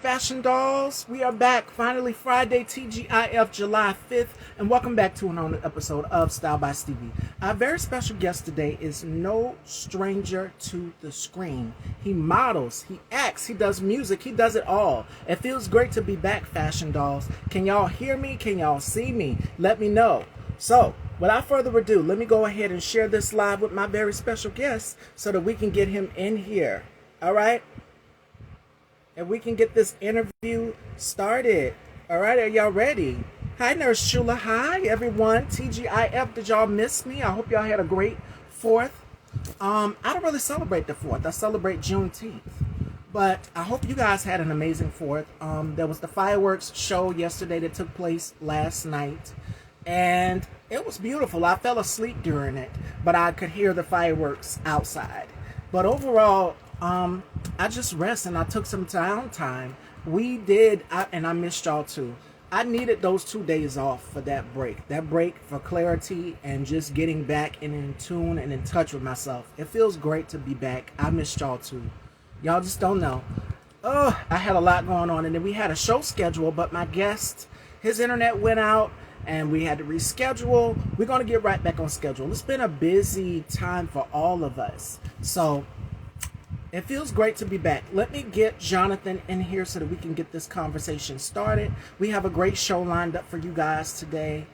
Fashion Dolls. We are back. Finally, Friday, TGIF, July 5th. And welcome back to another episode of Style by Stevie. Our very special guest today is no stranger to the screen. He models, he acts, he does music, he does it all. It feels great to be back, Fashion Dolls. Can y'all hear me? Can y'all see me? Let me know. So, without further ado, let me go ahead and share this live with my very special guest so that we can get him in here. All right? And we can get this interview started. All right, are y'all ready? Hi, Nurse Shula. Hi, everyone. TGIF, did y'all miss me? I hope y'all had a great 4th. I don't really celebrate the 4th. I celebrate Juneteenth. But I hope you guys had an amazing 4th. There was the fireworks show yesterday that took place last night. And it was beautiful. I fell asleep during it, but I could hear the fireworks outside. But overall, I just rest and I took some downtime. We did, and I missed y'all too. I needed those 2 days off for that break. That break for clarity and just getting back and in tune and in touch with myself. It feels great to be back. I missed y'all too. Y'all just don't know. Oh, I had a lot going on, and then we had a show schedule, but my guest, his internet went out and we had to reschedule. We're going to get right back on schedule. It's been a busy time for all of us. So it feels great to be back. Let me get Jonathan in here so that we can get this conversation started. We have a great show lined up for you guys today.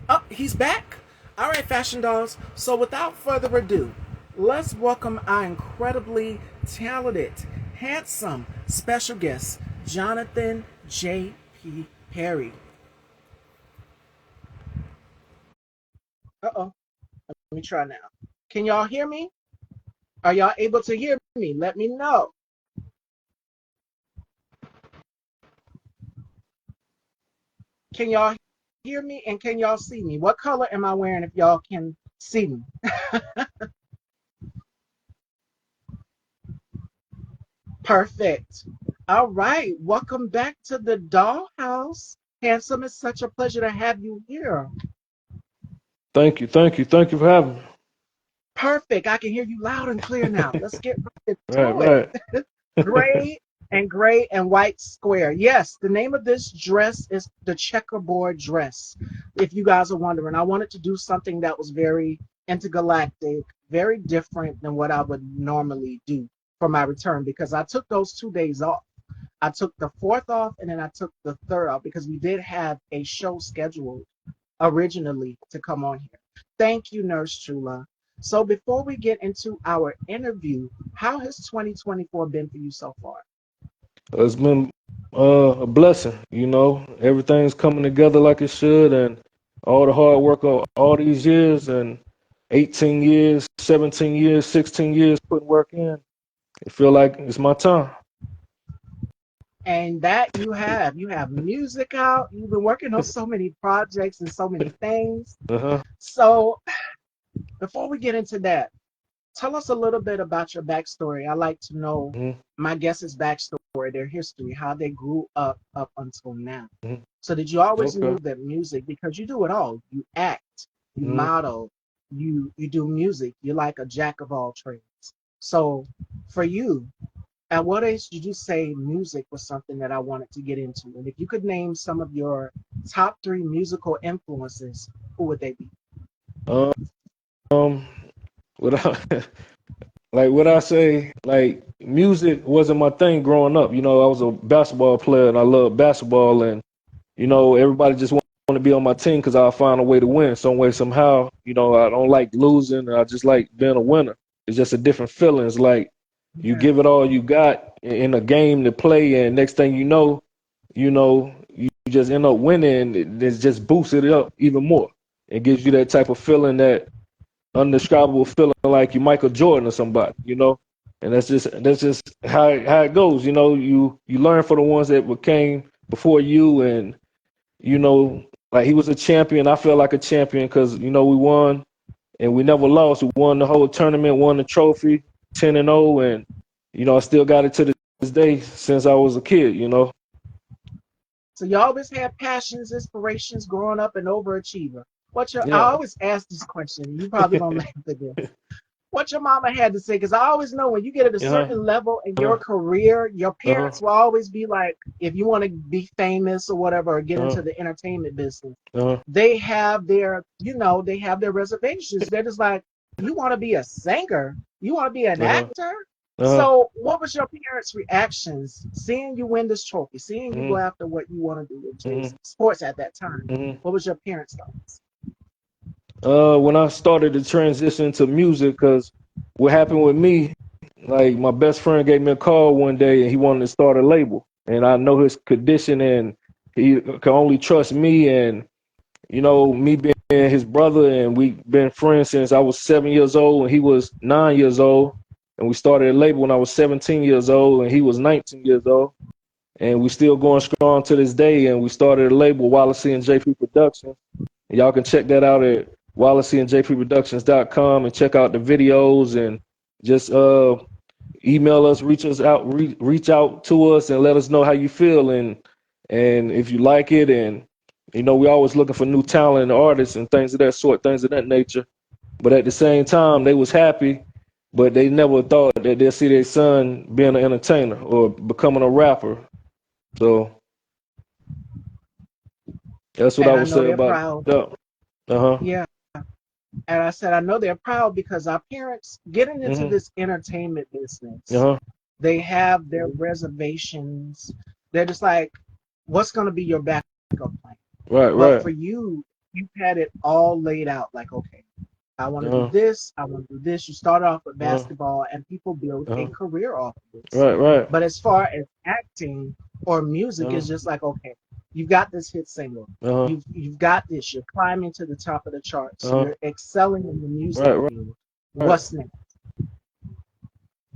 Oh, he's back. All right, Fashion Dolls. So without further ado, let's welcome our incredibly talented, handsome, special guest, Jonathan J.P. Perry. Uh-oh. Let me try now. Can y'all hear me? Are y'all able to hear me? Let me know. Can y'all hear me and can y'all see me? What color am I wearing if y'all can see me? Perfect. All right. Welcome back to the dollhouse. Handsome, it's such a pleasure to have you here. Thank you for having me. Perfect. I can hear you loud and clear now. Let's get right Right, into it. right. Gray and white square. Yes, the name of this dress is the checkerboard dress. If you guys are wondering, I wanted to do something that was very intergalactic, very different than what I would normally do for my return because I took those 2 days off. I took the 4th off and then I took the 3rd off because we did have a show scheduled originally to come on here. Thank you, Nurse Chula. So before we get into our interview, how has 2024 been for you so far? It's been a blessing, you know. Everything's coming together like it should, and all the hard work of all these years and 18 years, 17 years, 16 years putting work in. It feel like it's my time. And that you have music out. You've been working on so many projects and so many things. Uh-huh. So before we get into that, tell us a little bit about your backstory. I like to know hmm my guest's backstory, their history, how they grew up until now. hmm So did you always Okay. knew that music because you do it all? You act, you hmm model, you do music. You're like a jack of all trades. So for you, at what age did you say music was something that I wanted to get into? And if you could name some of your top 3 musical influences, who would they be? Um, what I what I say, like music wasn't my thing growing up. You know, I was a basketball player and I loved basketball, and you know, everybody just want to be on my team because I'll find a way to win some way, somehow. You know, I don't like losing. I just like being a winner. It's just a different feeling. It's like you Yeah. give it all you got in a game to play, and next thing you just end up winning. It just boosts it up even more. It gives you that type of feeling, that undescribable feeling like you Michael Jordan or somebody, you know. And that's just how it goes. You know, you learn for the ones that came before you, and you know, like he was a champion. I feel like a champion because you know we won and we never lost. We won the whole tournament, won the trophy, 10-0, and you know I still got it to this day since I was a kid. You know. So you always had passions, inspirations growing up, an overachiever. I Yeah. always ask this question, and you probably gonna laugh at this. what your mama had to say, because I always know when you get at a Uh-huh. certain level in your Uh-huh. career, your Uh-huh. parents will always be like, if you want to be famous or whatever, or get Uh-huh. into the entertainment business, Uh-huh. they have their, they have their reservations. They're just like, you want to be a singer, you want to be an Uh-huh. actor. Uh-huh. So, what was your parents' reactions seeing you win this trophy, seeing you go Mhm. after what you want to do, which is Mhm. sports at that time? Mhm. What was your parents' thoughts? When I started to transition to music, because what happened with me, like my best friend gave me a call one day and he wanted to start a label, and I know his condition and he can only trust me, and me being his brother, and we've been friends since I was 7 years old and he was 9 years old, and we started a label when I was 17 years old and he was 19 years old, and we still going strong to this day. And we started a label, Wallacey and JP Productions. And y'all can check that out at wallaceyandjpproductions.com and check out the videos, and just email us, reach us out, reach out to us, and let us know how you feel, and if you like it. And we always looking for new talent and artists and things of that sort, things of that nature. But at the same time, they was happy, but they never thought that they'll see their son being an entertainer or becoming a rapper. So that's what I And I would know say they're about proud. that. Uh-huh. Yeah. And I said, I know they're proud because our parents getting into Mhm. this entertainment business, Uh-huh. they have their reservations. They're just like, what's going to be your backup plan? Right, But right. for you, you've had it all laid out. Like, okay, I want to do Uh-huh. this. I want to do this. You start off with Uh-huh. basketball, and people build a Uh-huh. career off of this. Right, right. But as far as acting or music, Uh-huh. it's just like, okay, you've got this hit single. Uh-huh. You've got this. You're climbing to the top of the charts. Uh-huh. You're excelling in the music Right, right, field. right. What's next?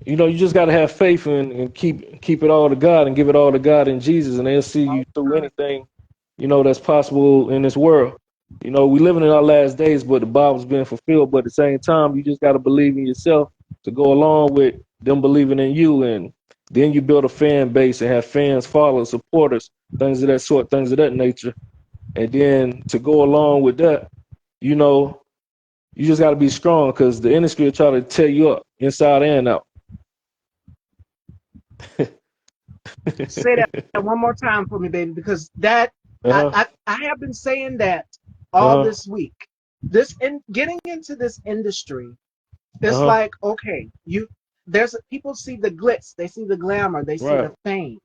You just gotta have faith and keep it all to God and give it all to God and Jesus, and they'll see you All through the time. anything, that's possible in this world. We living in our last days, but the Bible's being fulfilled. But at the same time, you just gotta believe in yourself to go along with them believing in you, and then you build a fan base and have fans, followers, supporters, things of that sort, things of that nature. And then to go along with that, you know, you just gotta be strong because the industry will try to tear you up inside and out. Say that one more time for me, baby, because that Uh-huh. I have been saying that all Uh-huh. this week. This in getting into this industry, it's Uh-huh. like, okay, there's people see the glitz, they see the glamour, they see the Right. fame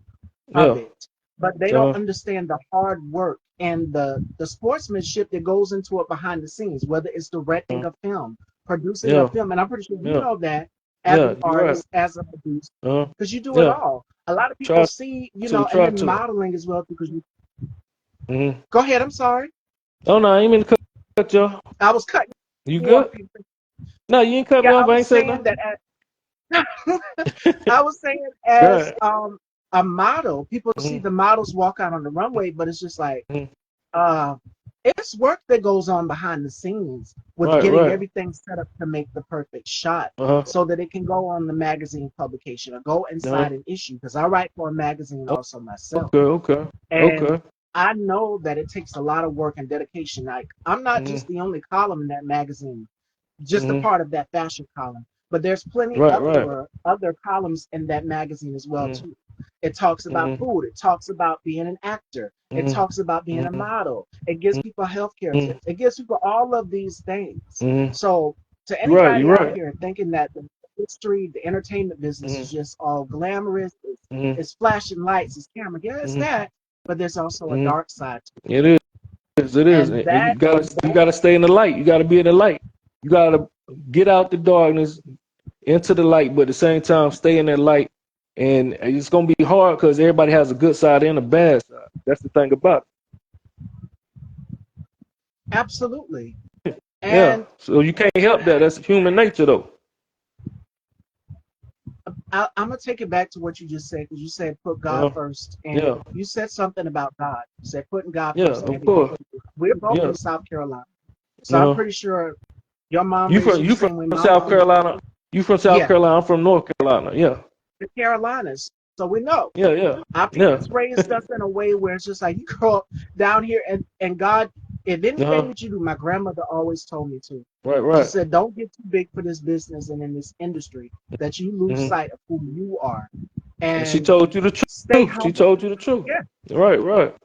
of Yeah. it, but they don't Uh-huh. understand the hard work and the sportsmanship that goes into it behind the scenes, whether it's directing Uh-huh. a film, producing a Yeah. film, and I'm pretty sure you Yeah. know that as Yeah. an You're right. artist, as a producer, Uh-huh. because you do it Yeah. all. A lot of people Try see, and try then to. modeling as well because you Mm-hmm. go ahead. I'm sorry, Oh no, I ain't mean to cut you off. I was cutting You you off. good? No, you ain't cut me Yeah, I off. I was ain't said saying nothing. that I was saying as Good. a model, people see Mm-hmm. the models walk out on the runway, but it's just like Mm-hmm. uh, it's work that goes on behind the scenes with Right, getting right. everything set up to make the perfect shot Uh-huh. so that it can go on the magazine publication or go Uh-huh. inside an issue. Because I write for a magazine also myself. Okay, okay. And Okay. I know that it takes a lot of work and dedication. Like, I'm not Mm-hmm. just the only column in that magazine, just a Mm-hmm. part of that fashion column. But there's plenty Right, right. other columns in that magazine as well Mm-hmm. too. It talks about Mm-hmm. food. It talks about being an actor. It Mm-hmm. talks about being a model. It gives people healthcare Mm-hmm. tips. It gives people all of these things. Mm-hmm. So to You're right, anybody you're out right. here thinking that the industry, the entertainment business is Mm-hmm. just all glamorous, Mm-hmm. it's flashing lights, it's camera. Yeah, it's Mm-hmm. that, but there's also a Mm-hmm. dark side to It is. It it. is, And and you that gotta stay in the light. You gotta be in the light. You gotta get out the darkness into the light, but at the same time, stay in that light. And it's gonna be hard because everybody has a good side and a bad side. That's the thing about absolutely. it. Yeah. And So you can't help that. That's human nature, though. I'm gonna take it back to what you just said because you said put God Uh-huh. first, and Yeah. you said something about God. You said putting God Yeah. first in Of everything course. you do. We're both Yeah. from South Carolina, so I'm Uh-huh. pretty sure your mom You raised from you the you from same way my South mom raised Carolina? You from me. South Yeah, Carolina? I'm from North Carolina. Yeah. the Carolinas. So we know Yeah. Yeah. our Yeah. parents raised us in a way where it's just like you grow up down here, and God if anything Uh-huh. that you do, my grandmother always told me to. Right, She right. said, don't get too big for this business and in this industry that you lose Mm-hmm. sight of who you are And she and told you the stay truth. She humble. told you the truth. Yeah. Right, right.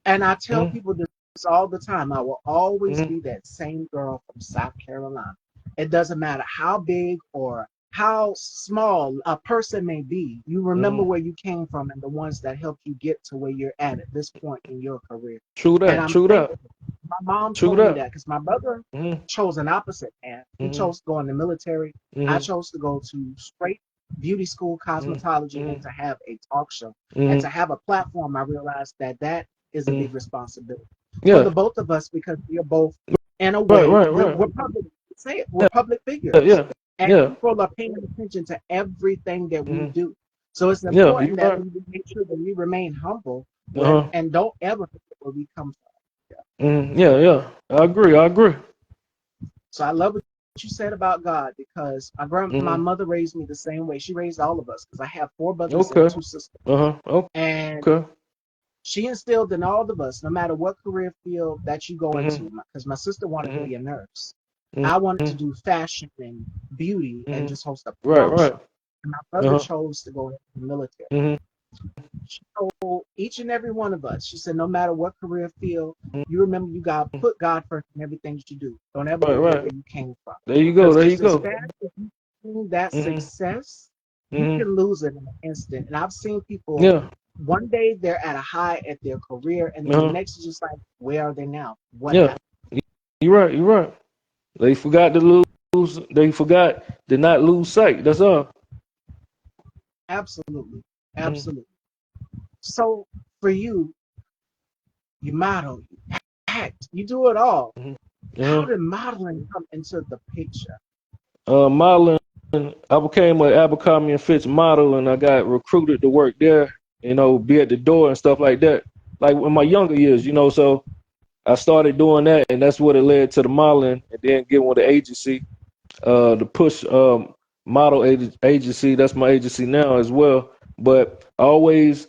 And I tell Mm-hmm. people this all the time. I will always Mm-hmm. be that same girl from South Carolina. It doesn't matter how big or how small a person may be. You remember Mm-hmm. where you came from and the ones that helped you get to where you're at this point in your career. True And that. I'm True that. thankful. My mom True told me that. that because my brother Mm-hmm. chose an opposite path. He Mm-hmm. chose to go in the military. I Mm-hmm. chose to go to straight beauty school, cosmetology, and Mm-hmm. to have a talk show and Mm-hmm. to have a platform. I realized that that is a big Mm-hmm. responsibility for the Yeah. both of us because we are both, in a Right, way, right, right. we're public. Say it, we're Yeah, public yeah, figures, yeah. and Yeah. people are paying attention to everything that we Mm-hmm. do. So it's Yeah, you're important that right. we make sure that we remain humble with Uh-huh. and don't ever forget where we come from. Mm-hmm. Yeah, yeah. I agree. I agree. So I love what you said about God because my Mm-hmm. mother raised me the same way. She raised all of us because I have four brothers and Okay. two sisters. Uh-huh. And Okay. she instilled in all of us, no matter what career field that you go Mm-hmm. into, because my sister wanted to Mm-hmm. be a nurse. I wanted to Mm-hmm. do fashion and beauty and Mm-hmm. just host a Right, talk right. show. And my brother Uh-huh. chose to go into the military. Mm-hmm. She told each and every one of us, she said, no matter what career field, you remember you got put God first in everything that you do. Don't ever Right, forget right. where you came from. There you go. Because There you just as go. fast as you gain that Mm-hmm. success, you Mm-hmm. can lose it in an instant. And I've seen people Yeah. one day they're at a high at their career, and then the Uh-huh. next is just like, where are they now? What Yeah. happened? You're right. You're right. They forgot to lose. They forgot to not lose sight. That's all. Absolutely. Mm-hmm. Absolutely. So for you, you model, you act, you do it all. Mm-hmm. How Uh-huh. did modeling come into the picture? Modeling. I became an Abercrombie and Fitch model, and I got recruited to work there. Be at the door and stuff like that. Like in my younger years, So I started doing that, and that's what it led to the modeling, and then getting with the agency, the push agency. That's my agency now as well. But I always,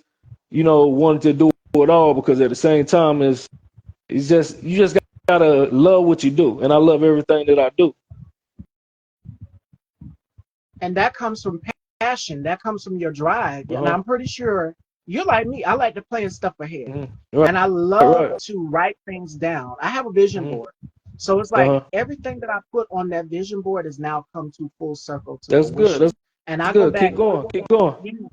wanted to do it all because at the same time, it's just you just gotta love what you do, and I love everything that I do. And that comes from passion. That comes from your drive. Uh And huh. I'm pretty sure you're like me. I like to plan stuff ahead. Right, And I right, love right. to write things down. I have a vision Mm-hmm. board. So it's Uh like huh. everything that I put on that vision board has now come to full circle to That's good. fruition. That's And I go good. back, Keep going. Keep going. you know,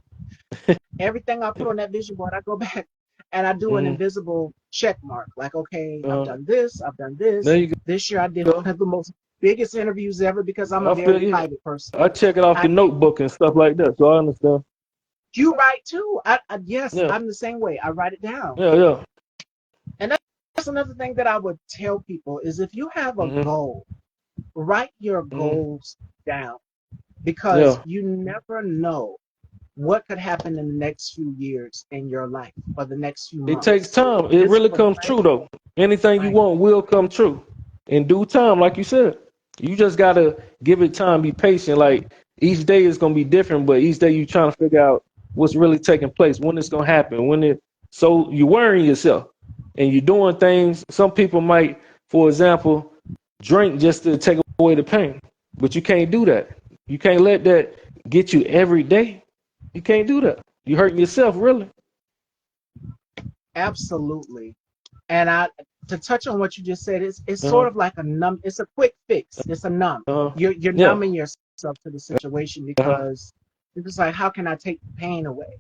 everything I put on that vision board, I go back and I do an Mm-hmm. invisible check mark. Like, okay, I've Uh huh. done this, I've done There this. you This year I did go. one of the most biggest interviews ever because I'm a I feel very you. private person. I check it off I the notebook and stuff like that, so I understand. You write too. Yes, Yeah, I'm the same way. I write it down. yeah, yeah. And that's another thing that I would tell people is if you have a Mhm, goal, write your mhm. goals down because Yeah. you never know what could happen in the next few years in your life or the next few It takes months. time. It This is really what comes true though. Anything you right. want will come true in due time, like you said. You just gotta give it time, be patient. Like each day is gonna be different, but each day you trying to figure out what's really taking place, when it's gonna happen, so you're worrying yourself and you're doing things. Some people might, for example, drink just to take away the pain. But you can't do that. You can't let that get you every day. You can't do that. You're hurting yourself, really. Absolutely. And I to touch on what you just said, it's Uh-huh. sort of like a numb. It's a quick fix. It's a numb. Uh-huh. You're Yeah. numbing yourself to the situation Uh-huh. because it's just like how can I take the pain away?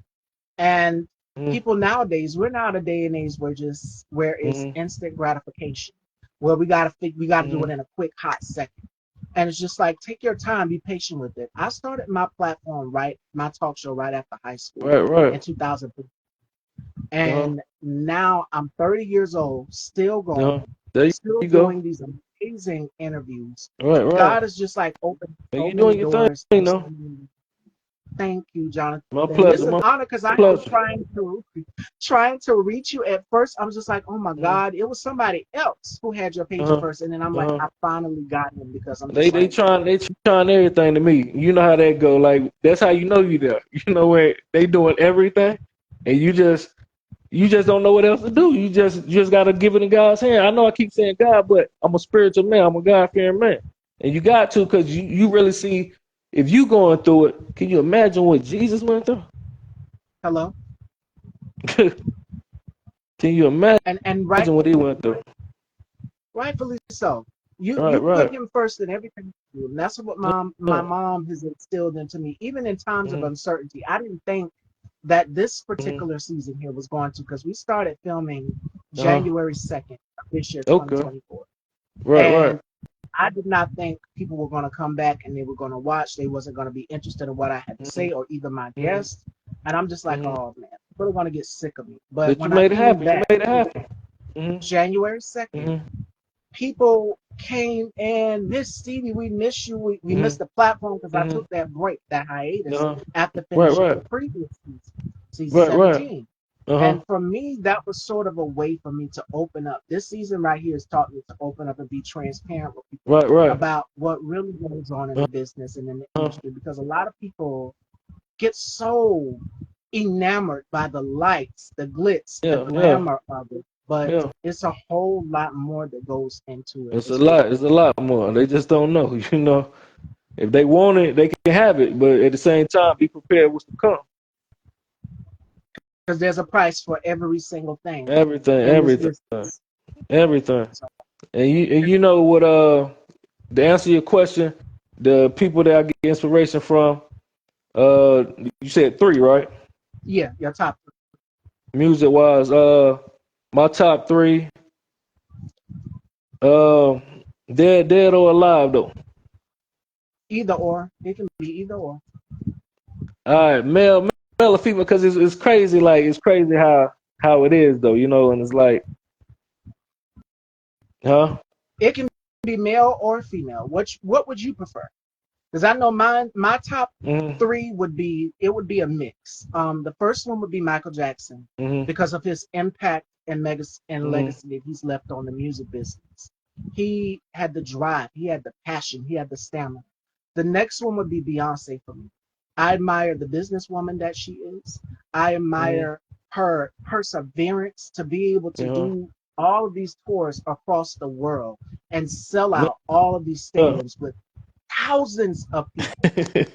And Mm-hmm. people nowadays, we're now at a day and age where it's Mm-hmm. instant gratification, where we gotta do Mm-hmm. it in a quick hot second. And it's just like take your time, be patient with it. I started my talk show right after high school Right, in right. 2003. Uh-huh. And now I'm 30 years old, still Uh-huh. going, There still you go. doing these amazing interviews. Right, right. God is just like opened And so you many doing your thing, doors you of so know. many. Thank you, Jonathan. My And it's pleasure. an My honor because I was pleasure. trying to reach you at first. I was just like, oh my Mm-hmm. God, it was somebody else who had your page at Uh-huh. first. And then I'm like, Uh-huh. I finally got him because I'm They just they like, trying they trying everything to me. You know how that go. Like that's how you know you there. You know where they doing everything, and you just don't know what else to do. You just gotta give it in God's hand. I know I keep saying God, but I'm a spiritual man. I'm a God fearing man, and you got to because you really see if you going through it. Can you imagine what Jesus went through? Hello. Can you imagine And what he went through? rightfully so. Right, You put right. him first in everything you do. And that's what my Yeah. mom has instilled into me. Even in times of Mm-hmm, uncertainty, I didn't think that this mm-hmm. particular season here was going to, because we started filming Uh-huh. January 2nd of this year, Okay. 2024. Right, right. And I did not think people were going to come back and they were going to watch. They wasn't going to be interested in what I had to Mm-hmm, say or even my mm-hmm, guests. And I'm just like, mm-hmm. oh man, people are going to get sick of me. But But you when I made it came happen. You back made it happen. Mm-hmm, January 2nd, mm-hmm, people came and Miss Stevie, we miss you. We missed the mm-hmm, platform because I took mm-hmm. that break, that hiatus Uh-huh. after Right, finishing right. the previous season Right, right. 17. Uh-huh. And for me, that was sort of a way for me to open up. This season right here has taught me to open up and be transparent with people Right, right. about what really goes on in the business and in the Uh-huh. industry, because a lot of people get so enamored by the lights, the glitz, the Yeah, yeah, glamour of it. But yeah. it's a whole lot more that goes into it It's a as lot. well. It's a lot more. They just don't know. You know, if they want it, they can have it. But at the same time, be prepared what's to come. Because there's a price for every single thing Everything, in this everything, business. everything. So, And you know what? To answer your question, the people that I get inspiration from, you said three, right? yeah, your top Music wise, my top three, uh, dead or alive though. either or. It can be either or. All right, male or female, because it's crazy. Like it's crazy how it is though, you know. And it's like, huh? It can be male or female. What would you prefer? Because I know my top Mhm, three would be a mix. The first one would be Michael Jackson mhm, because of his impact and mhm, legacy that he's left on the music business. He had the drive, he had the passion, he had the stamina. The next one would be Beyonce for me. I admire the businesswoman that she is. I mhm, admire her perseverance to be able to uh-huh. do all of these tours across the world and sell Yeah. out all of these stadiums with thousands of people.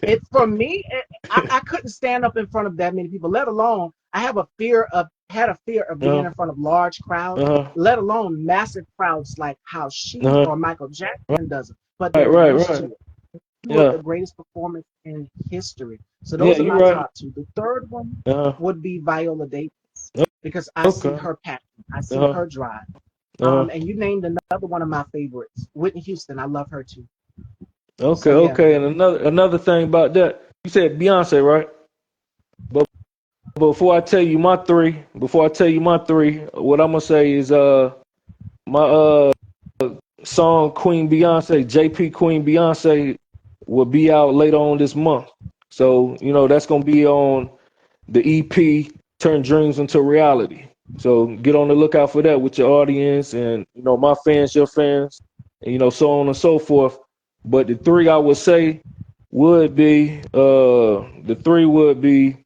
It for me, I couldn't stand up in front of that many people. Let alone I have a fear of had a fear of being Uh-huh. in front of large crowds. Uh-huh. Let alone massive crowds like how she Uh-huh. or Michael Right, Jackson does it. But right, they're right, used right. to it. Do it Yeah. the greatest performance in history. So Yeah, those are you're my right. top two. The third one Uh-huh. would be Viola Davis because I see Okay. her passion, I see Uh-huh. her drive. Uh-huh. And you named another one of my favorites, Whitney Houston. I love her too. Okay, So yeah, okay. And another thing about that, you said Beyonce, right? But before I tell you my three, what I'm gonna say is my song Queen Beyonce, JP Queen Beyonce will be out later on this month. So, you know, that's gonna be on the EP Turn Dreams into Reality. So get on the lookout for that with your audience and you know my fans, your fans, and you know so on and so forth. But the three I would say would be the three would be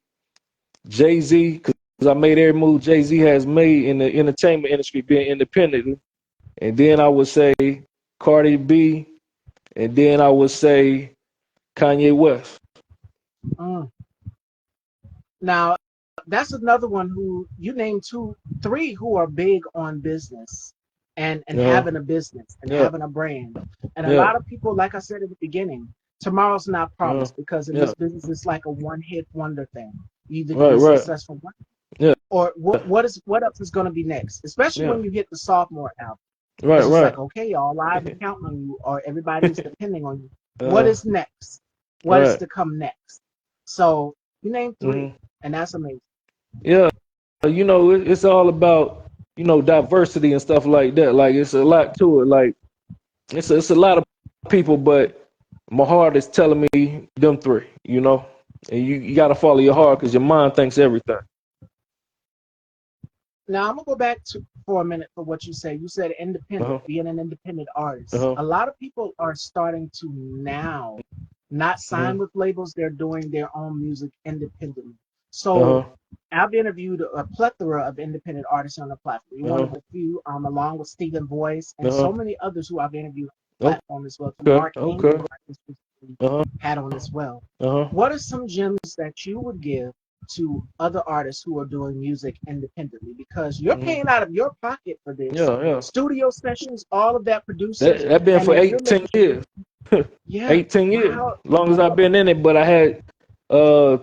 Jay Z because I made every move Jay Z has made in the entertainment industry being independent, and then I would say Cardi B, and then I would say Kanye West. mm. Now that's another one who you named three who are big on business and Uh-huh. having a business and Yeah, having a brand. And a yeah, lot of people, like I said at the beginning, tomorrow's not uh-huh. promised because in Yeah, this business it's like a one hit wonder thing. You either can right, be right. successful one Yeah, or what else is going to be next, especially yeah. when you hit the sophomore album. Right, Because it's right. like, okay, all eyes are counting on you, or everybody's depending on you. What uh, is next? What is right. to come next? So you named three, Hmm. and that's amazing. Yeah, you know, it's all about, you know, diversity and stuff like that. Like it's a lot to it. Like it's a lot of people, but my heart is telling me them three, you know. And you got to follow your heart because your mind thinks everything. Now I'm gonna go back to for a minute for what you said. You said independent, Uh-huh. being an independent artist. Uh-huh. A lot of people are starting to now not Hmm. sign with labels. They're doing their own music independently. So Uh-huh. I've interviewed a plethora of independent artists on the platform. You're one Uh-huh. of the few, along with Stephen Voice and Uh-huh. so many others who I've interviewed on the platform as well. Okay. Mark Ingram, Okay. who I just recently Uh-huh. had on as well. Uh-huh. What are some gems that you would give to other artists who are doing music independently? Because you're Mm-hmm. paying out of your pocket for this, Yeah, yeah. studio sessions, all of that That producers, that been and for then you're 18 making sure, years. yeah, 18 years. wow, Long as I've been in it, but I had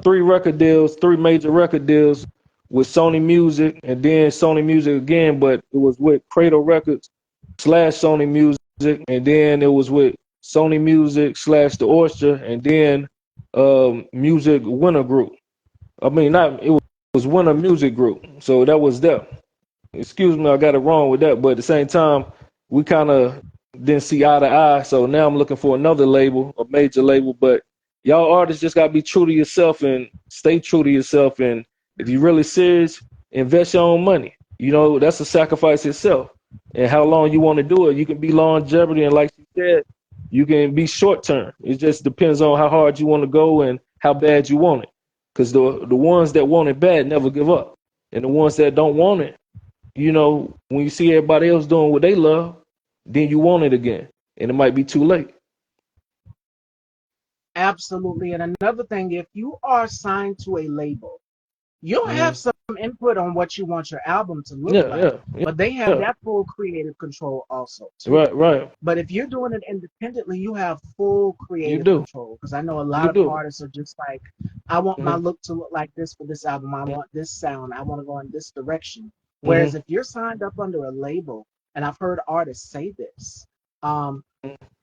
three record deals, three major record deals with Sony Music and then Sony Music again, but it was with Cradle Records slash Sony Music, and then it was with Sony Music slash The Oyster, and then Music Winter Group. I mean, not it was Winter Music Group. So that was them. Excuse me, I got it wrong with that, but at the same time, we kind of didn't see eye to eye. So now I'm looking for another label, a major label. But y'all artists just gotta be true to yourself and stay true to yourself. And if you're really serious, invest your own money. You know, that's a sacrifice itself. And how long you want to do it, you can be longevity, and like you said, you can be short term. It just depends on how hard you want to go and how bad you want it. Because the ones that want it bad never give up, and the ones that don't want it, you know, when you see everybody else doing what they love, then you want it again, and it might be too late. absolutely. And another thing, if you are signed to a label, you'll have Hmm. some input on what you want your album to look Yeah, like, yeah, yeah, but they have yeah. that full creative control also too. Right, right. But if you're doing it independently, you have full You creative do, control. Because I know a you lot of do. artists are just like, I want my Hmm. look to look like this for this album. I want this sound. I want to go in this direction. Hmm. Whereas if you're signed up under a label, and I've heard artists say this, um,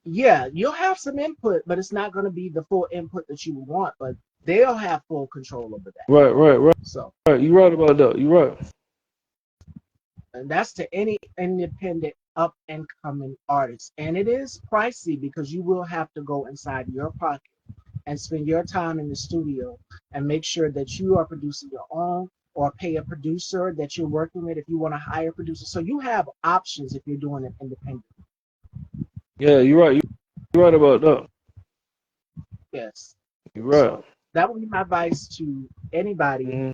yeah, you'll have some input, but it's not going to be the full input that you want. But they'll have full control over that. Right, right, right, So, right. You're right about that. You're right. and that's to any independent up and coming artist. And it is pricey because you will have to go inside your pocket and spend your time in the studio and make sure that you are producing your own, or pay a producer that you're working with if you want to hire a producer. So you have options if you're doing it independent. Yeah, you're right. You're right about that. Yes. You're right. So that would be my advice to anybody Hmm.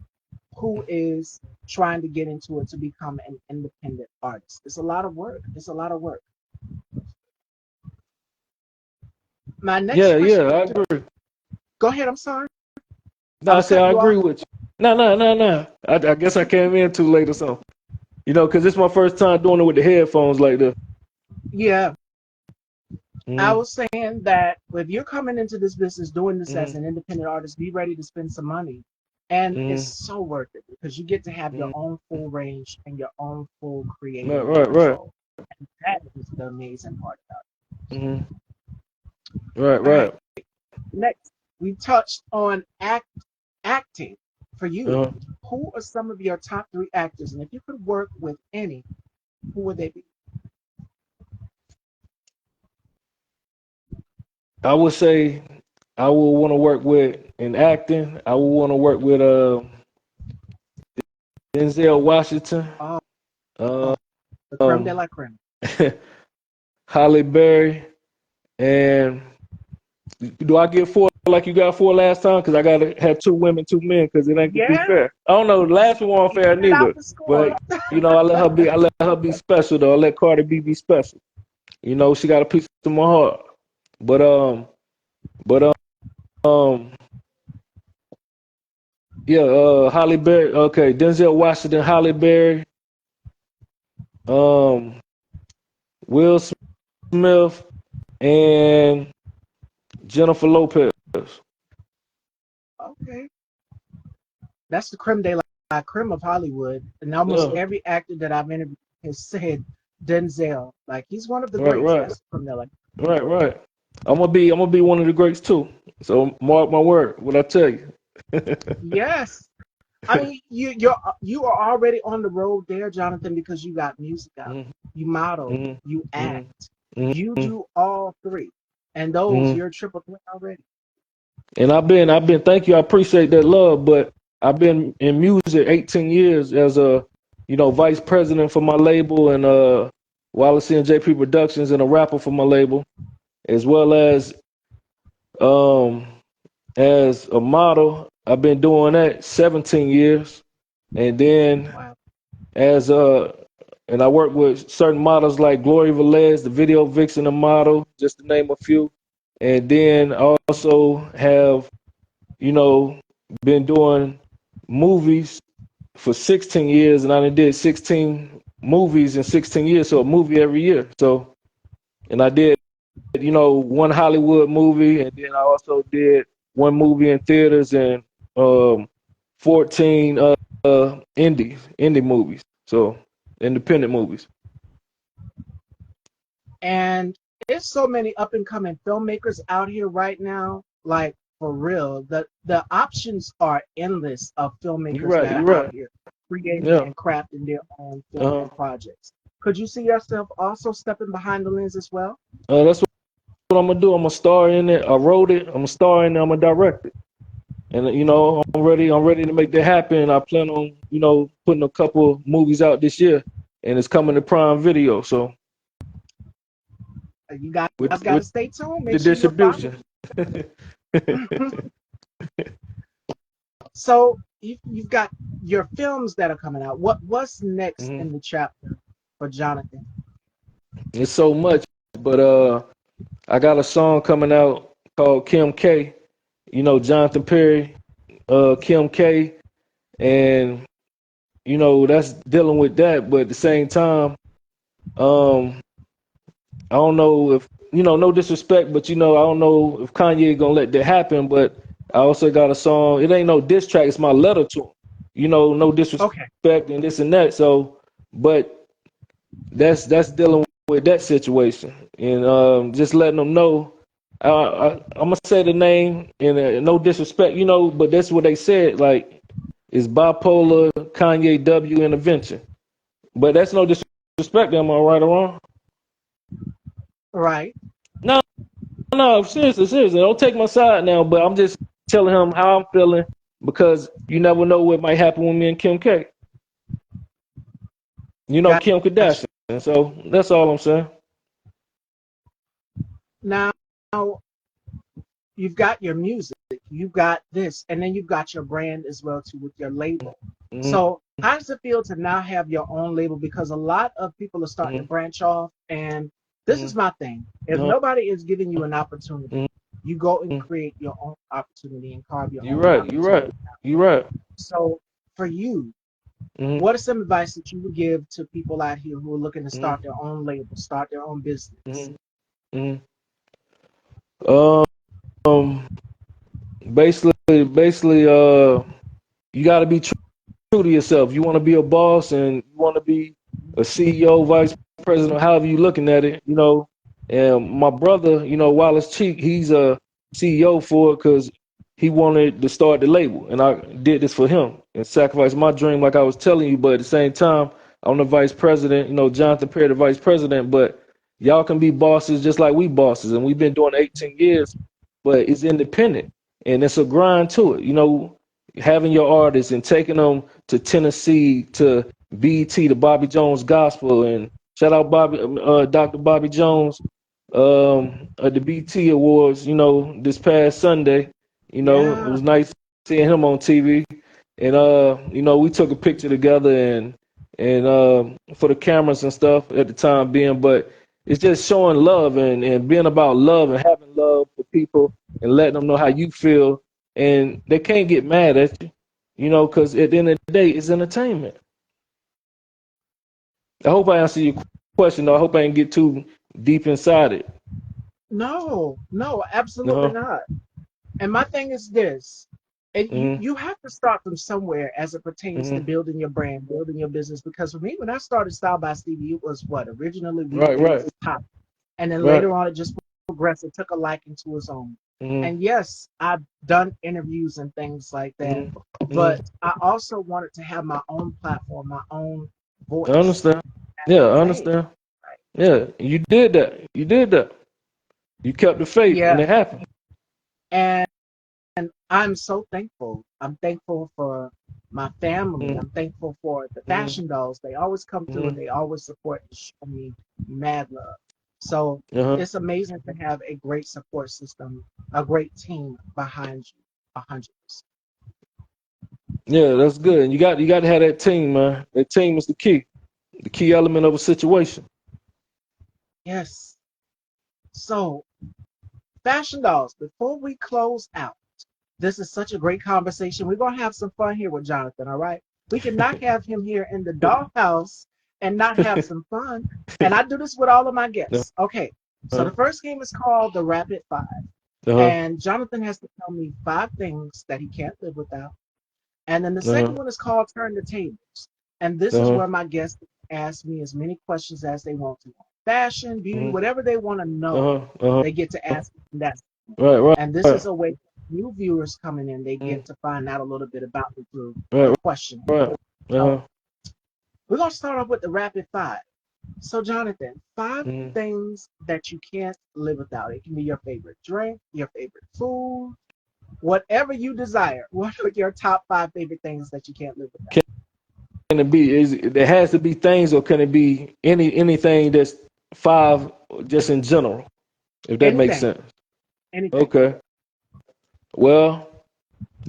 who is trying to get into it to become an independent artist. It's a lot of work. It's a lot of work. My next Yeah, yeah. question, I agree. go ahead. I'm sorry. I No, I was say cutting I you agree off. with you. No, no, no, no. I guess I came in too late or something. You know, because it's my first time doing it with the headphones like this. Yeah, I Hmm. was saying that if you're coming into this business doing this as Hmm. an independent artist, be ready to spend some money. And it's Hmm. so worth it because you get to have your Hmm. own full range and your own full Right, creative right, right. control. That is the amazing part about Hmm. Right, it. All right, right. next, we touched on acting for you. Uh-huh. Who are some of your top three actors? And if you could work with any, who would they be? I would say I would want to work with in acting. I would want to work with Denzel Washington, Oh, uh, the creme de um, la creme. Holly Berry, and do I get four like you got four last time? Because I gotta have two women, two men, because it ain't gonna be Yeah, fair. I don't know. The last one wasn't fair even out neither. the score. But you know, I let her be special though. I let Cardi B be special. You know, she got a piece of my heart. But but um, yeah, Holly Berry. Okay, Denzel Washington, Holly Berry, um, Will Smith, and Jennifer Lopez. Okay. That's the creme de la creme of Hollywood. And almost Yeah, every actor that I've interviewed has said Denzel. Like he's one of the right, greats. right, That's the creme de la right, right. I'm gonna be one of the greats too. So mark my word. What I tell you. yes. I mean, you are already on the road there, Jonathan, because you got music out, Mhm, you model, mhm, you mhm, act, you mhm, do all three, and those mhm. you're a triple threat already. And I've been. Thank you. I appreciate that love. But I've been in music 18 years as a, you know, vice president for my label and Wallace and JP Productions and a rapper for my label, as well um as a model I've been doing that 17 years, and then Wow. as and I work with certain models like Gloria Velez, the video vixen and model, just to name a few. And then I also have, you know, been doing movies for 16 years, and I done did 16 movies in 16 years, so a movie every year. So, and I did, one Hollywood movie, and then I also did one movie in theaters and um, 14 indie movies, so independent movies. And there's so many up and coming filmmakers out here right now. Like for real, the options are endless of You're filmmakers right. that You're are out right. here creating Yeah. and crafting their own film Uh, and projects. Could you see yourself also stepping behind the lens as well? that's what I'm gonna do. I'm gonna star in it. I wrote it. I'm gonna star in it. I'm gonna direct it. And I'm ready. I'm ready to make that happen. I plan on, putting a couple movies out this year, and it's coming to Prime Video. So You guys got with to stay tuned. the Make sure you're following. distribution. So you've got your films that are coming out. What's next Mhm. in the chapter for Jonathan? It's so much, but I got a song coming out called Kim K. Jonathan Perry, Kim K, and that's dealing with that. But at the same time, um, I don't know if no disrespect, but I don't know if Kanye gonna let that happen. But I also got a song. It ain't no diss track. It's my letter to him. No Okay, disrespect and this and that. So, but that's dealing with that situation, and just letting them know. I'm gonna say the name and no disrespect, but that's what they said. Like, it's bipolar Kanye W intervention, but that's no disrespect. Am I right or wrong? right. No, no, seriously, seriously. Don't take my side now, but I'm just telling him how I'm feeling because you never know what might happen with me and Kim K. Got Kim you. Kardashian. So that's all I'm saying. Now you've got your music, you've got this, and then you've got your brand as well too with your label. Mm-hmm, So how does it feel to now have your own label? Because a lot of people are starting to mm-hmm, branch off, and this is my thing. If uh-huh, nobody is giving you an opportunity, mm-hmm. you go and create your own opportunity and carve your You're own right. You're right. opportunity. You're right. So for you, Mm-hmm, what is some advice that you would give to people out here who are looking to start mm-hmm, their own label, start their own business? mm-hmm. Um, basically, you got to be true to yourself. You want to be a boss and you want to be a CEO, vice president, however you looking at it, And my brother, Wallace Cheek, he's a CEO for it because he wanted to start the label, and I did this for him and sacrificed my dream, like I was telling you. But at the same time, I'm the vice president. Jonathan Perry, the vice president. But y'all can be bosses just like we bosses, and we've been doing 18 years. But it's independent, and it's a grind to it. Having your artists and taking them to Tennessee, to BET, to Bobby Jones Gospel, and shout out Dr. Bobby Jones at the BT Awards. This past Sunday. It Yeah, was nice seeing him on TV, and we took a picture together and for the cameras and stuff at the time being, but it's just showing love and being about love and having love for people and letting them know how you feel, and they can't get mad at you, because at the end of the day, it's entertainment. I hope I answered your question, though. I hope I didn't get too deep inside it. no, absolutely Uh-huh. not. And my thing is this, and you, Mm-hmm. you have to start from somewhere as it pertains to Mm-hmm. building your brand, building your business. Because for me, when I started Style by Stevie, it was what originally Right, weekdays right, pop, and then right. later on it just progressed and took a liking to its own. Mm-hmm. And yes, I've done interviews and things like that, Mm-hmm. but Mm-hmm. I also wanted to have my own platform, my own I voice. understand. Yeah, I Hey, understand. Yeah, you did that. You did that. You kept the faith, and yeah, it happened. and I'm so thankful. I'm thankful for my family. Mm-hmm. I'm thankful for the Mm-hmm. fashion dolls. They always come through and Mm-hmm. they always support and show me mad love. So Uh-huh. it's amazing to have a great support system, a great team behind you, 100%. Yeah, that's good. And you got to have that team, man. That team is the key element of a situation. Yes. So, Fashion Dolls, before we close out, this is such a great conversation. We're going to have some fun here with Jonathan, all right? We cannot have him here in the dollhouse and not have some fun. And I do this with all of my guests. Okay, so Uh-huh. the first game is called the Rapid Five. Uh-huh. And Jonathan has to tell me 5 things that he can't live without. And then the second Uh-huh. one is called Turn the Tables. And this is Uh-huh. where my guests ask me as many questions as they want to. Fashion, beauty, Uh-huh. whatever they want to know, Uh-huh. Uh-huh. they get to ask me that. Right, right, And this is right. a way for new viewers coming in, they Mm, get to find out a little bit about me through the right, question. right. So Uh-huh. we're going to start off with the rapid five. So, Jonathan, 5 things that you can't live without. It can be your favorite drink, your favorite food, whatever you desire. What are your top 5 favorite things that you can't live without? Can it be there has to be things, or can it be anything that's five just in general, if that makes Anything, sense? anything. Okay. Well,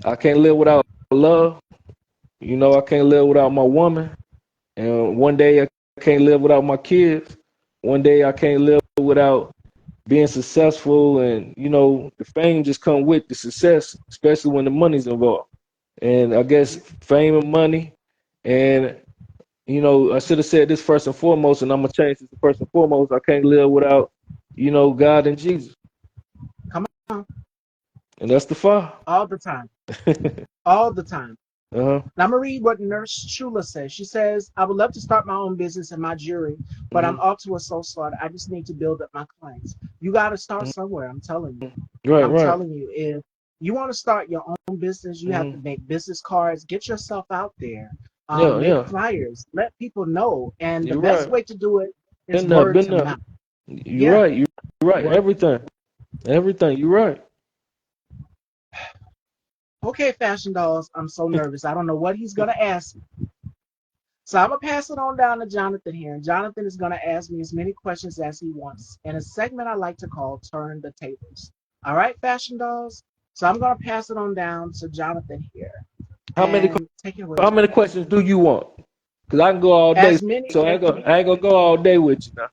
I can't live without love. You know, I can't live without my woman. And one day I can't live without my kids. One day I can't live without being successful, and you know, the fame just come with the success, especially when the money's involved. And I guess fame and money, and you know, I should have said this first and foremost, and I'm gonna change this to first and foremost. I can't live without, you know, God and Jesus, Come on, and that's the fire. all the time, all the time. Uh-huh. Now, I'm going to read what Nurse Chula says. She says, I would love to start my own business in my jewelry, but I'm Hmm. off to a slow start. I just need to build up my clients. You got to start somewhere. I'm telling you. Right, I'm right. telling you, if you want to start your own business, you have Hmm. to make business cards, get yourself out there, Yeah, make yeah. flyers, let people know. And the You're best right. way to do it is Been there, word been to there. mouth. You're Yeah, right. You're right. word. Everything. You're right. Okay, Fashion Dolls, I'm so nervous. I don't know what he's going to ask me. So I'm going to pass it on down to Jonathan here. And Jonathan is going to ask me as many questions as he wants in a segment I like to call Turn the Tables. All right, Fashion Dolls? So I'm going to pass it on down to Jonathan here. How many And take it away, how many Jonathan. questions do you want? Cause I can go all day, As many so as I ain't gonna go all day with you now.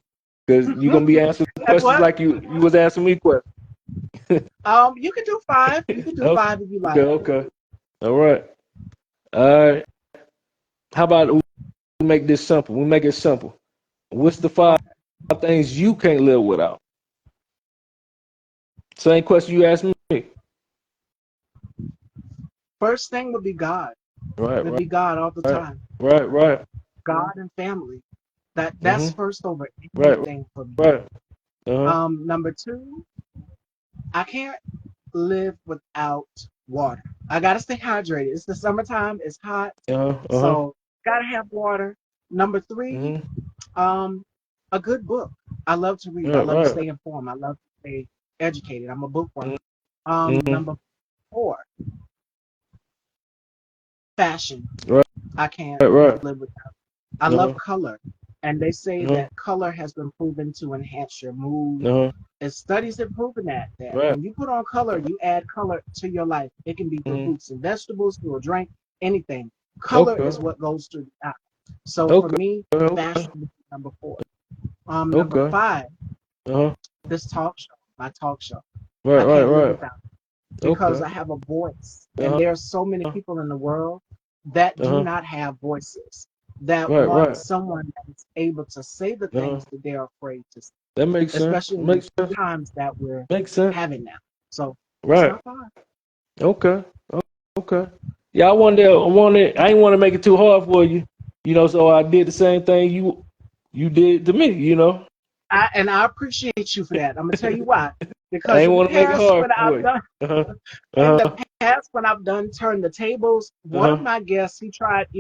Cause you're gonna be answering as questions what? like you was asking me questions. You can do 5. You can do Okay, 5 if you like. okay. All right. All right. How about we make this simple? We make it simple. What's the five Okay. things you can't live without? Same question you asked me. First thing would be God. Right, Would right, be God all the right, time. right. God and family. That's Mhm. first over Right, anything for me. right. Uh-huh. Number 2, I can't live without water. I gotta stay hydrated. It's the summertime. It's hot, Uh-huh. Uh-huh. so gotta have water. Number 3, Mhm. um, a good book. I love to read. I Right, love to right. stay informed. I love to stay educated. I'm a bookworm. Mhm. Number 4, fashion. Right, I can't right, right. live without. I love Uh-huh. color, and they say Uh-huh. that color has been proven to enhance your mood. Uh-huh. And studies have proven that Right. when you put on color, you add color to your life. It can be through Mhm. fruits and vegetables, through a drink, anything. Color Okay. is what goes through the eye. So for Okay. me, Okay. fashion is number 4. Number Okay. 5, Uh-huh. this talk show, my talk show. Right, I right, can't live right. without it because Okay. I have a voice, and Uh-huh. there are so many people in the world that do Uh-huh. not have voices, that Right, want right. someone that is able to say the Uh-huh. things that they're afraid to say, That makes sense. especially in Makes the sense. times that we're Makes sense. having now. So that's my Right. 5. Okay. Okay. Yeah, I didn't want to make it too hard for you. You know, so I did the same thing you did to me, you know. I appreciate you for that. I'm gonna tell you why. I Because ain't in the want to make it past, hard when for I've you. done Uh-huh. in the Uh-huh. past when I've done turn the tables, one of Uh-huh. my guests he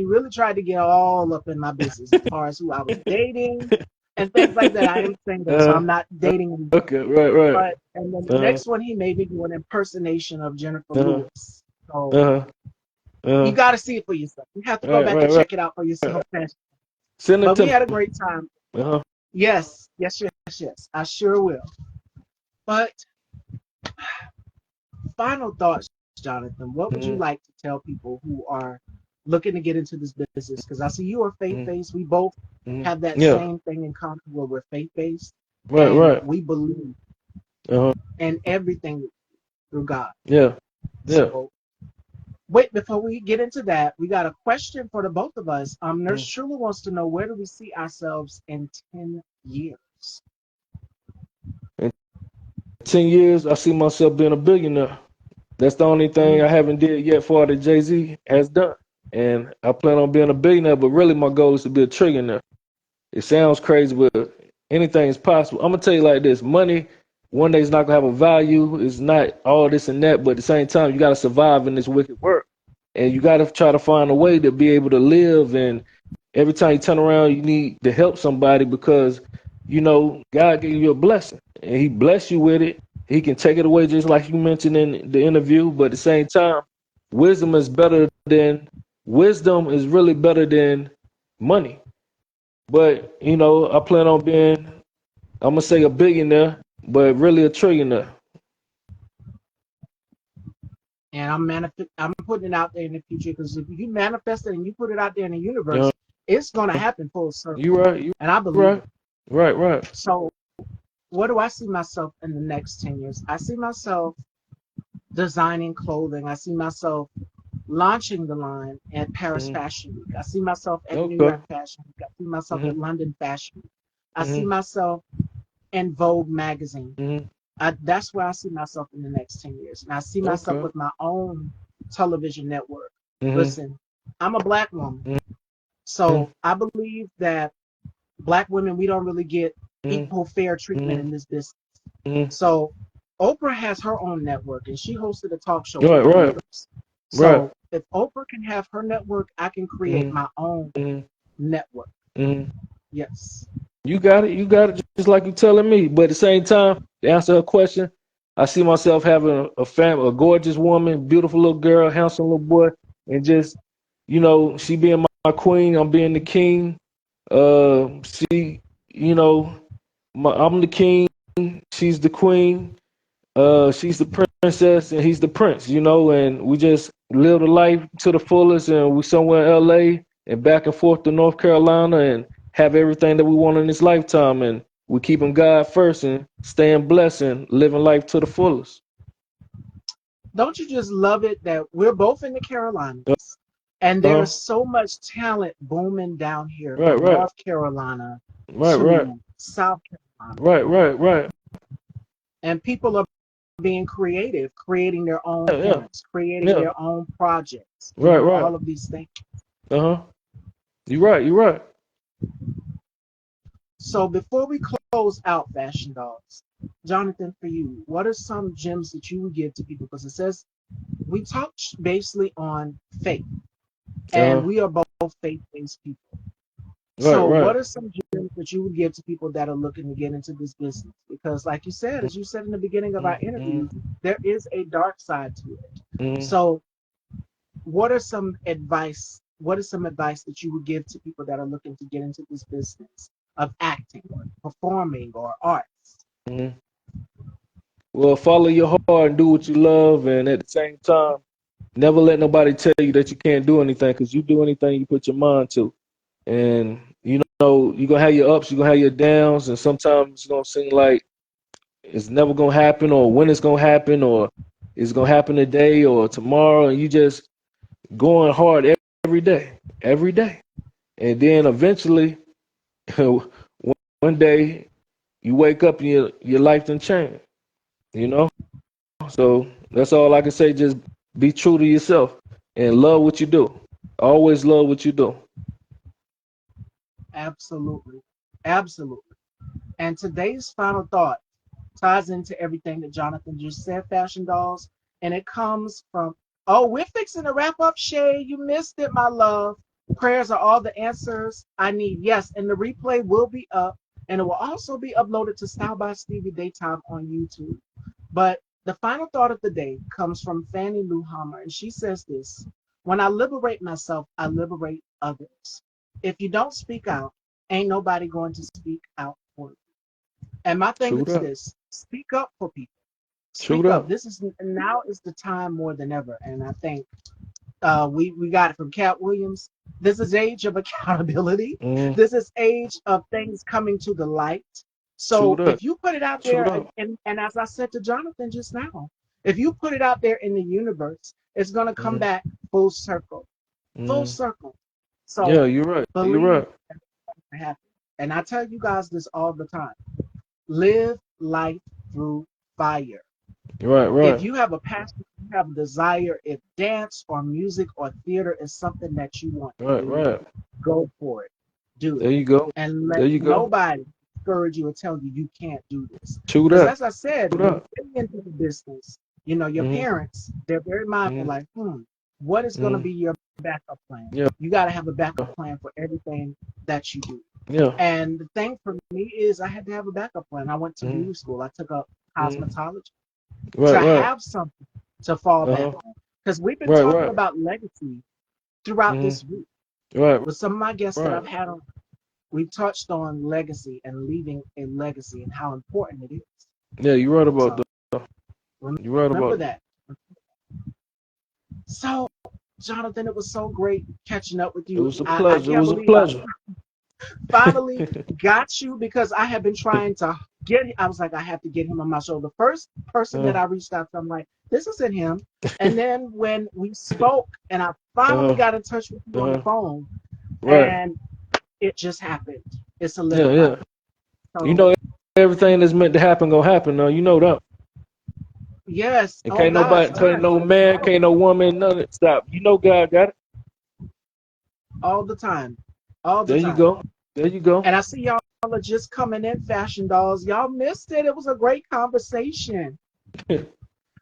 really tried to get all up in my business as far as who I was dating and things like that. I am single, so Uh-huh. I'm not dating anybody. Okay, right, right. But and then the Uh-huh. next one he made me do an impersonation of Jennifer Uh-huh. Lewis. So Uh-huh. you Uh-huh. got to see it for yourself. You have to go Right, back and right, check it out for yourself. right. Send it But we to had a me. great time. Uh-huh. Yes, yes, yes, yes. I sure will. But final thoughts, Jonathan. What would you Mhm. like to tell people who are looking to get into this business? Because I see you are faith based. We both have that Yeah. same thing in common where we're faith based Right. and Right. we believe Uh-huh. in everything through God. Yeah. Yeah. So wait, before we get into that, we got a question for the both of us. Nurse Mm. Trula wants to know, where do we see ourselves in 10 years? In 10 years, I see myself being a billionaire. That's the only thing Mm. I haven't did yet for that Jay-Z has done. And I plan on being a billionaire, but really my goal is to be a trillionaire. It sounds crazy, but anything is possible. I'm gonna tell you like this: money one day is not gonna have a value. It's not all this and that, but at the same time, you gotta survive in this wicked world, and you gotta try to find a way to be able to live. And every time you turn around, you need to help somebody because God gave you a blessing, and He bless you with it. He can take it away, just like you mentioned in the interview. But at the same time, wisdom is better than wisdom is really better than money. But I plan on being, I'm gonna say a billionaire, but really a trillionaire. And I'm putting it out there in the future because if you manifest it and you put it out there in the You universe, it's gonna happen full you circle. right, you And I believe right, it. right, right. So what do I see myself in the next 10 years? I see myself designing clothing. I see myself launching the line at Paris Mm-hmm. Fashion Week. I see myself at New Okay. York Fashion Week. I see myself at Mm-hmm. London Fashion Week. I see Mm-hmm. myself in Vogue magazine. Mm-hmm. That's where I see myself in the next 10 years. And I see myself Okay. with my own television network. Mm-hmm. Listen, I'm a black woman. Mm-hmm. So I believe that black women, we don't really get Mm-hmm. equal fair treatment Mm-hmm. in this business. Mm-hmm. So Oprah has her own network and she hosted a talk show for Right, right, years. right. So if Oprah can have her network, I can create Mm-hmm. my own Mm-hmm. network. Mm-hmm. Yes. You got it. You got it, just like you telling me. But at the same time, to answer her question, I see myself having a family, a gorgeous woman, beautiful little girl, handsome little boy, and just, she being my queen, I'm being the king. She, you know, I'm the king, she's the queen. She's the princess and he's the prince, and we just live the life to the fullest, and we somewhere in LA and back and forth to North Carolina and have everything that we want in this lifetime, and we keeping God first and staying blessed and living life to the fullest. Don't you just love it that we're both in the Carolinas and Uh-huh. there's so much talent booming down here Right, from right, North Carolina right, right, to South Carolina. right, right, right. And people are being creative, creating their own Yeah, yeah, films, creating yeah. their own projects, Right, right. all of these things. Uh-huh. You're right, you're right. So before we close out Fashion Dogs, Jonathan, for you, what are some gems that you would give to people? Because it says we touched basically on faith, and Uh-huh. we are both faith-based people. Right, So right. what are some gems that you would give to people that are looking to get into this business? Because like you said, as you said in the beginning of our Mm-hmm. interview, there is a dark side to it. Mm-hmm. So what is some advice that you would give to people that are looking to get into this business of acting or performing or arts? Mm-hmm. Well, follow your heart and do what you love, and at the same time, never let nobody tell you that you can't do anything, because you do anything you put your mind to. And you're gonna have your ups, you're gonna have your downs, and sometimes it's gonna seem like it's never gonna happen, or when it's gonna happen, or it's gonna happen today or tomorrow, and you just going hard every day, every day. And then eventually, one day you wake up and your life done change, you know? So that's all I can say. Just be true to yourself and love what you do. Always love what you do. Absolutely. Absolutely. And today's final thought ties into everything that Jonathan just said, Fashion Dolls. And it comes from, oh, we're fixing to wrap up, Shay. You missed it, my love. Prayers are all the answers I need. Yes, and the replay will be up. And it will also be uploaded to Style by Stevie Daytime on YouTube. But the final thought of the day comes from Fannie Lou Hammer. And she says this: when I liberate myself, I liberate others. If you don't speak out, ain't nobody going to speak out for you. And my thing True is that. this: speak up for people. True Speak up. that. This is now is the time more than ever. And I think We got it from Cat Williams. This is age of accountability. Mm, This is age of things coming to the light. true So that. if you put it out True there, that. and as I said to Jonathan just now, if you put it out there in the universe, it's gonna come Mm, back full circle, full mm. circle. Yeah, So you're right. You're believe right. it will happen. And I tell you guys this all the time: live life through fire. Right, If right, you have a passion, you have a desire, if dance or music or theater is something that you want to right, do, right. go for it. Do There it. you go. And There let you go. nobody discourage you or tell you can't do this. True Because that. as I said, True when that. you're getting into the business, you know, your Mm-hmm. parents, they're very mindful, Mm-hmm. like, what is going to Mm-hmm. be your backup plan? Yeah. You got to have a backup plan for everything that you do. Yeah. And the thing for me is I had to have a backup plan. I went to Mm-hmm. beauty school. I took up Mm-hmm. cosmetology Right, to right. have something to fall back Uh-huh. on. Because we've been Right, talking right. about legacy throughout this Mm-hmm. week. Right, With some of my guests that right. I've had on, we touched on legacy and leaving a legacy and how important it is. Yeah, you're right about So that. You're right remember about that. that. So, Jonathan, it was so great catching up with It you. was a I pleasure. It can't was a believe I pleasure. finally got you because I have been trying to I was like, I have to get him on my show. The first person that uh, I reached out to, I'm like, this isn't him. And then when we spoke and I finally uh, got in touch with you on the uh, phone right. and it just happened. It Yeah, solidified. yeah. You So know, everything that's meant to happen gonna happen. Now you know that. yes, And oh can't gosh, nobody, can't no man, can't no woman, none of it. Stop. You know God got it. all the time. All the There you time. go. There you go. And I see y'all are just coming in, fashion dolls. Y'all missed it. It was a great conversation.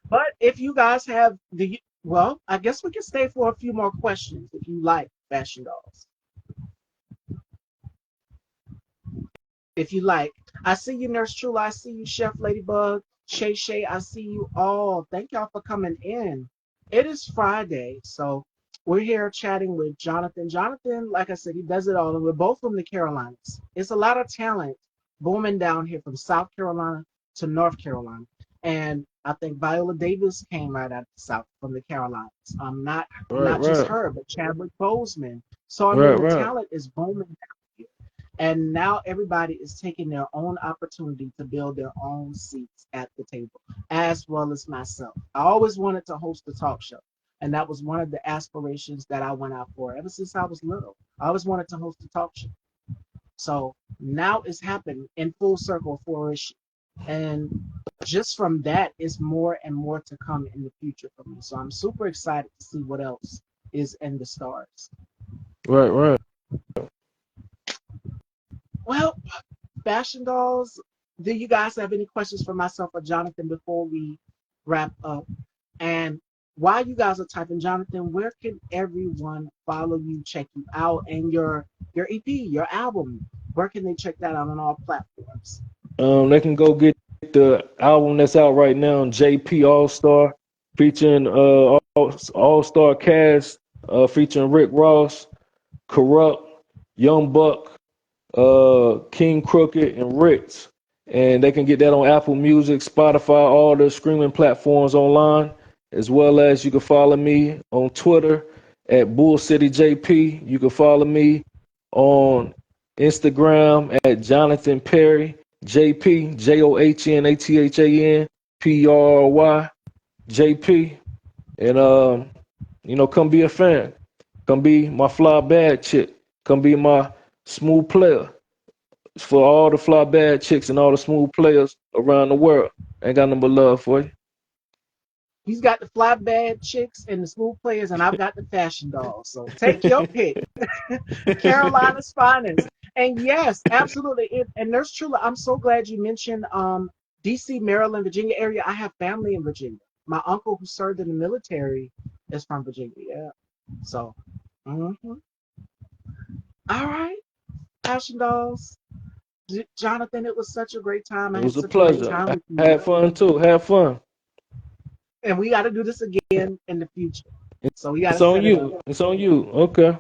But if you guys have well, I guess we can stay for a few more questions if you like fashion dolls. If you like. I see you, Nurse Trula. I see you, Chef Ladybug. Shay Shay, I see you all. Thank y'all for coming in. It is Friday, so we're here chatting with Jonathan. Jonathan, like I said, he does it all, and we're both from the Carolinas. It's a lot of talent booming down here from South Carolina to North Carolina. And I think Viola Davis came right out of the South from the Carolinas. Right, Not just right. her, but Chadwick Boseman. So I Right, mean, the right. talent is booming down here. And now everybody is taking their own opportunity to build their own seats at the table, as well as myself. I always wanted to host a talk show. And that was one of the aspirations that I went out for ever since I was little. I always wanted to host a talk show. So now it's happened in full circle fruition. And just from that is more and more to come in the future for me. So I'm super excited to see what else is in the stars. Right, right. Well, fashion dolls, do you guys have any questions for myself or Jonathan before we wrap up? And while you guys are typing, Jonathan, where can everyone follow you, check you out, and your EP, your album? Where can they check that out on all platforms? They can go get the album that's out right now, JP All Star, featuring All Star cast, featuring Rick Ross, Corrupt, Young Buck, King Crooked, and Ritz. And they can get that on Apple Music, Spotify, all the streaming platforms online, as well as you can follow me on Twitter at Bull City JP. You can follow me on Instagram at Jonathan Perry JP, JohnAthathanPry JP. And come be a fan. Come be my fly bad chick. Come be my smooth player for all the fly bad chicks and all the smooth players around the world. Ain't got nothing but love for you. He's got the fly bad chicks and the smooth players, and I've got the fashion dolls. So take your pick. Carolina's finest. And yes, absolutely. And Nurse Trula, I'm so glad you mentioned DC, Maryland, Virginia area. I have family in Virginia. My uncle who served in the military is from Virginia. Yeah. So, mhm. All right, fashion dolls. Jonathan, it was such a great time. I It had was a such a great pleasure. time I with you. had fun too. Had fun. And we got to do this again in the future. So we got to It's on set it up. you. It's on you. Okay.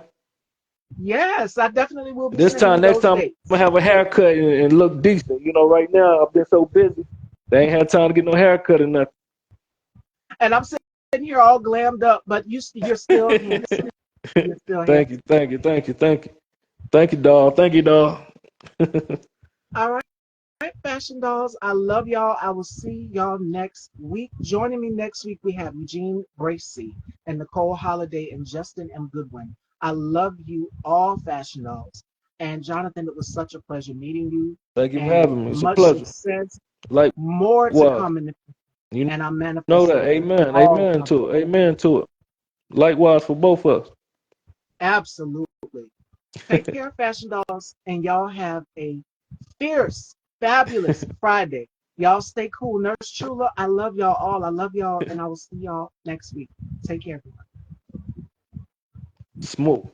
Yes, I definitely will be This sending time, you next those time, I'm dates. gonna have a haircut and look decent. Right now I've been so busy. They ain't had time to get no haircut or nothing. And I'm sitting here all glammed up, but you're still handsome. You're still Thank you, handsome. thank you, thank you, thank you. Thank you, dog. Thank you, dog. All right, fashion dolls. I love y'all. I will see y'all next week. Joining me next week, we have Eugene Bracy and Nicole Holiday and Justin M. Goodwin. I love you all, fashion dolls. And Jonathan, it was such a pleasure meeting you. Thank you for And having me. It's a much pleasure. success. Like, More to wow. come in the You and I'm know that. manifesting it Amen. all Amen coming. to it. Amen to it. Likewise for both of us. Absolutely. Take care, fashion dolls, and y'all have a fierce, fabulous Friday. Y'all stay cool. Nurse Chula, I love y'all all. I love y'all, and I will see y'all next week. Take care, everyone. Smoke.